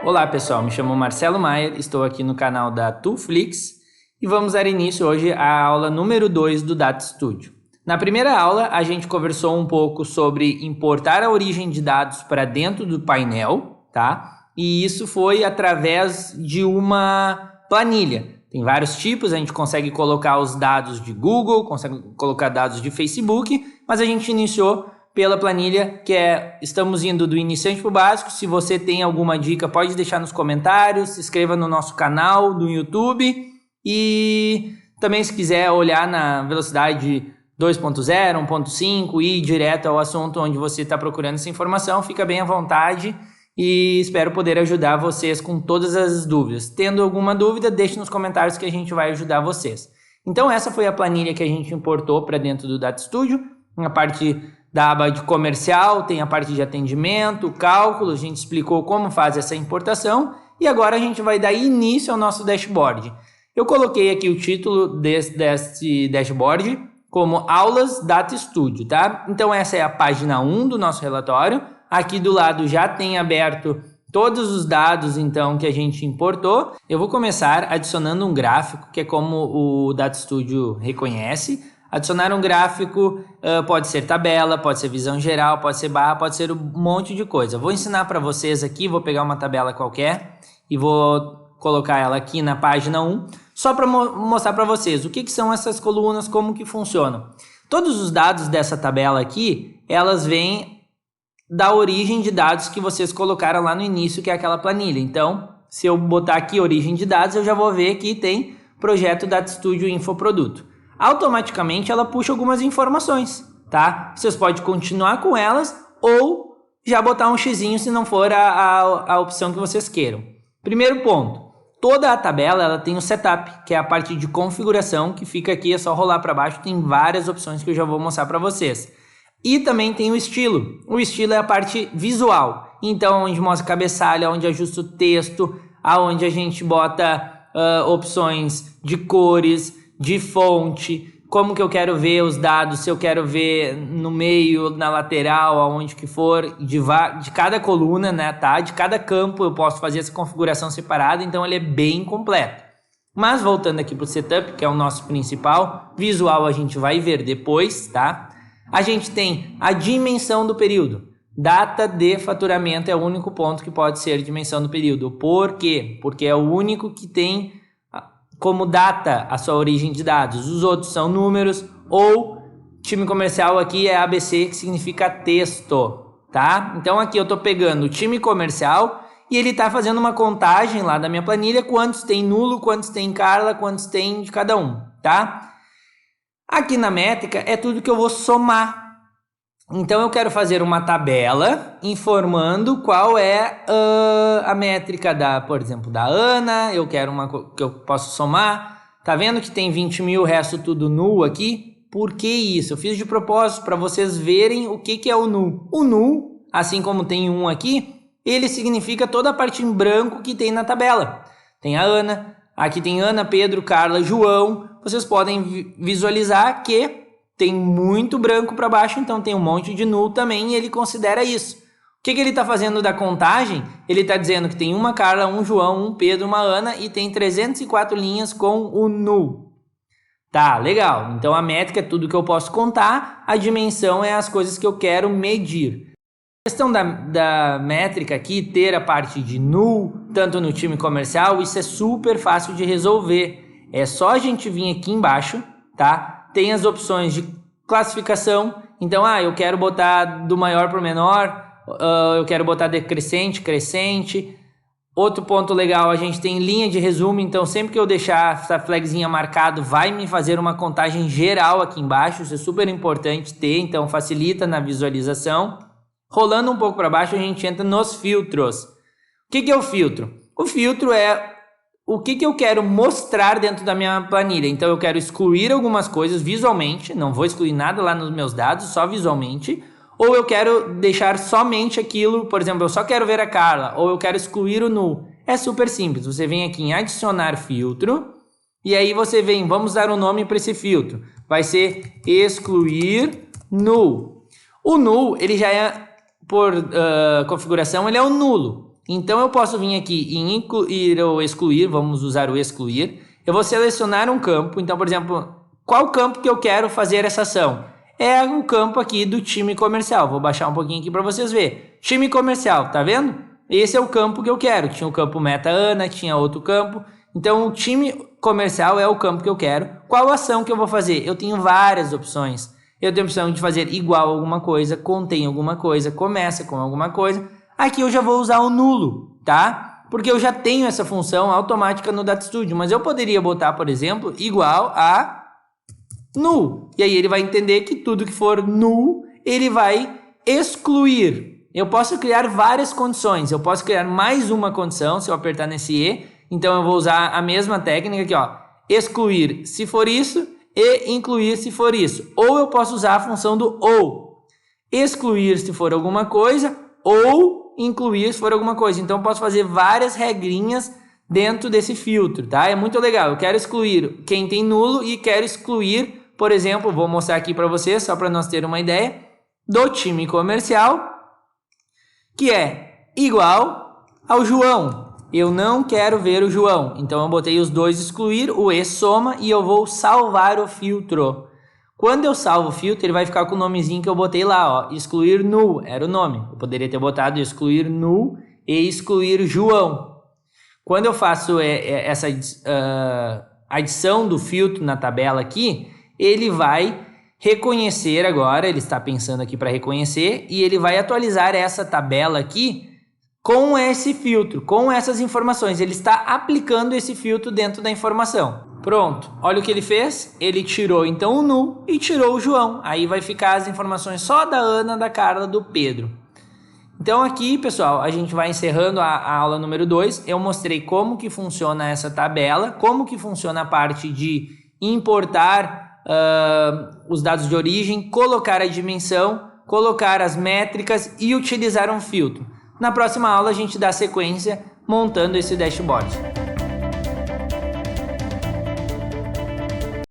Olá pessoal, me chamo Marcelo Maier, estou aqui no canal da Tuflix e vamos dar início hoje à aula número 2 do Data Studio. Na primeira aula a gente conversou um pouco sobre importar a origem de dados para dentro do painel, tá? E isso foi através de uma planilha. Tem vários tipos, a gente consegue colocar os dados de Google, consegue colocar dados de Facebook, mas a gente iniciou pela planilha, que é, estamos indo do iniciante para o básico. Se você tem alguma dica, pode deixar nos comentários, se inscreva no nosso canal do YouTube e também se quiser olhar na velocidade 2.0, 1.5 e ir direto ao assunto onde você está procurando essa informação, fica bem à vontade e espero poder ajudar vocês com todas as dúvidas. Tendo alguma dúvida, deixe nos comentários que a gente vai ajudar vocês. Então essa foi a planilha que a gente importou para dentro do Data Studio, na parte da aba de comercial, tem a parte de atendimento, cálculo, a gente explicou como faz essa importação e agora a gente vai dar início ao nosso dashboard. Eu coloquei aqui o título desse dashboard como Aulas Data Studio, tá? Então essa é a página 1 do nosso relatório. Aqui do lado já tem aberto todos os dados então que a gente importou. Eu vou começar adicionando um gráfico, que é como o Data Studio reconhece. Adicionar um gráfico pode ser tabela, pode ser visão geral, pode ser barra, pode ser um monte de coisa. Vou ensinar para vocês aqui, vou pegar uma tabela qualquer e vou colocar ela aqui na página 1, só para mostrar para vocês o que são essas colunas, como que funcionam. Todos os dados dessa tabela aqui, elas vêm da origem de dados que vocês colocaram lá no início, que é aquela planilha. Então, se eu botar aqui origem de dados, eu já vou ver que tem projeto Data Studio Infoproduto. Automaticamente ela puxa algumas informações, tá? Vocês podem continuar com elas ou já botar um xizinho se não for a opção que vocês queiram. Primeiro ponto, toda a tabela ela tem o setup, que é a parte de configuração que fica aqui, é só rolar para baixo, tem várias opções que eu já vou mostrar para vocês. E também tem o estilo. O estilo é a parte visual, então onde mostra cabeçalho, onde ajusta o texto, aonde a gente bota opções de cores, de fonte, como que eu quero ver os dados, se eu quero ver no meio, na lateral, aonde que for, de cada coluna, né, tá? De cada campo eu posso fazer essa configuração separada, então ele é bem completo. Mas voltando aqui para o setup, que é o nosso principal, visual a gente vai ver depois, tá? A gente tem a dimensão do período. Data de faturamento é o único ponto que pode ser dimensão do período. Por quê? Porque é o único que tem como data a sua origem de dados. Os outros são números ou time comercial aqui é ABC, que significa texto, tá? Então aqui eu estou pegando o time comercial e ele está fazendo uma contagem lá da minha planilha, quantos tem nulo, quantos tem Carla, quantos tem de cada um, tá? Aqui na métrica é tudo que eu vou somar. Então eu quero fazer uma tabela informando qual é a métrica da, por exemplo, da Ana. Eu quero uma que eu posso somar. Tá vendo que tem 20 mil, o resto tudo null aqui? Por que isso? Eu fiz de propósito para vocês verem o que é o null. O null, assim como tem um aqui, ele significa toda a parte em branco que tem na tabela. Tem a Ana, aqui tem Ana, Pedro, Carla, João. Vocês podem visualizar que tem muito branco para baixo, então tem um monte de null também e ele considera isso. O que ele está fazendo da contagem? Ele está dizendo que tem uma Carla, um João, um Pedro, uma Ana e tem 304 linhas com o null. Tá, legal. Então a métrica é tudo que eu posso contar, a dimensão é as coisas que eu quero medir. A questão da métrica aqui, ter a parte de null, tanto no time comercial, isso é super fácil de resolver. É só a gente vir aqui embaixo, tá? Tem as opções de classificação, então eu quero botar do maior para o menor, eu quero botar decrescente, crescente. Outro ponto legal, a gente tem linha de resumo, então sempre que eu deixar essa flagzinha marcado, vai me fazer uma contagem geral aqui embaixo, isso é super importante ter, então facilita na visualização. Rolando um pouco para baixo, a gente entra nos filtros. O que é o filtro? O filtro é o que eu quero mostrar dentro da minha planilha. Então eu quero excluir algumas coisas visualmente, não vou excluir nada lá nos meus dados, só visualmente, ou eu quero deixar somente aquilo, por exemplo, eu só quero ver a Carla, ou eu quero excluir o null. É super simples, você vem aqui em adicionar filtro, e aí você vem, vamos dar um nome para esse filtro, vai ser excluir null. O null, ele já é, por configuração, ele é o nulo. Então eu posso vir aqui em incluir ou excluir, vamos usar o excluir. Eu vou selecionar um campo, então, por exemplo, qual campo que eu quero fazer essa ação? É o campo aqui do time comercial. Vou baixar um pouquinho aqui para vocês verem. Time comercial, tá vendo? Esse é o campo que eu quero. Tinha o campo Meta Ana, tinha outro campo. Então, o time comercial é o campo que eu quero. Qual ação que eu vou fazer? Eu tenho várias opções. Eu tenho a opção de fazer igual a alguma coisa, contém alguma coisa, começa com alguma coisa. Aqui eu já vou usar o nulo, tá? Porque eu já tenho essa função automática no Data Studio, mas eu poderia botar, por exemplo, igual a null. E aí ele vai entender que tudo que for null, ele vai excluir. Eu posso criar várias condições. Eu posso criar mais uma condição, se eu apertar nesse E. Então eu vou usar a mesma técnica aqui, ó. Excluir se for isso e incluir se for isso. Ou eu posso usar a função do ou. Excluir se for alguma coisa ou incluir se for alguma coisa. Então eu posso fazer várias regrinhas dentro desse filtro, tá? É muito legal. Eu quero excluir quem tem nulo e quero excluir, por exemplo, vou mostrar aqui para vocês, só para nós ter uma ideia, do time comercial, que é igual ao João. Eu não quero ver o João. Então eu botei os dois excluir, o E soma e eu vou salvar o filtro. Quando eu salvo o filtro, ele vai ficar com o nomezinho que eu botei lá, ó, excluir null, era o nome. Eu poderia ter botado excluir null e excluir João. Quando eu faço essa adição do filtro na tabela aqui, ele vai reconhecer agora, ele está pensando aqui para reconhecer, e ele vai atualizar essa tabela aqui com esse filtro, com essas informações. Ele está aplicando esse filtro dentro da informação. Pronto, olha o que ele fez. Ele tirou então o null e tirou o João. Aí vai ficar as informações só da Ana, da Carla, do Pedro. Então aqui, pessoal, a gente vai encerrando a aula número 2. Eu mostrei como que funciona essa tabela, como que funciona a parte de importar os dados de origem, colocar a dimensão, colocar as métricas e utilizar um filtro. Na próxima aula a gente dá sequência montando esse dashboard.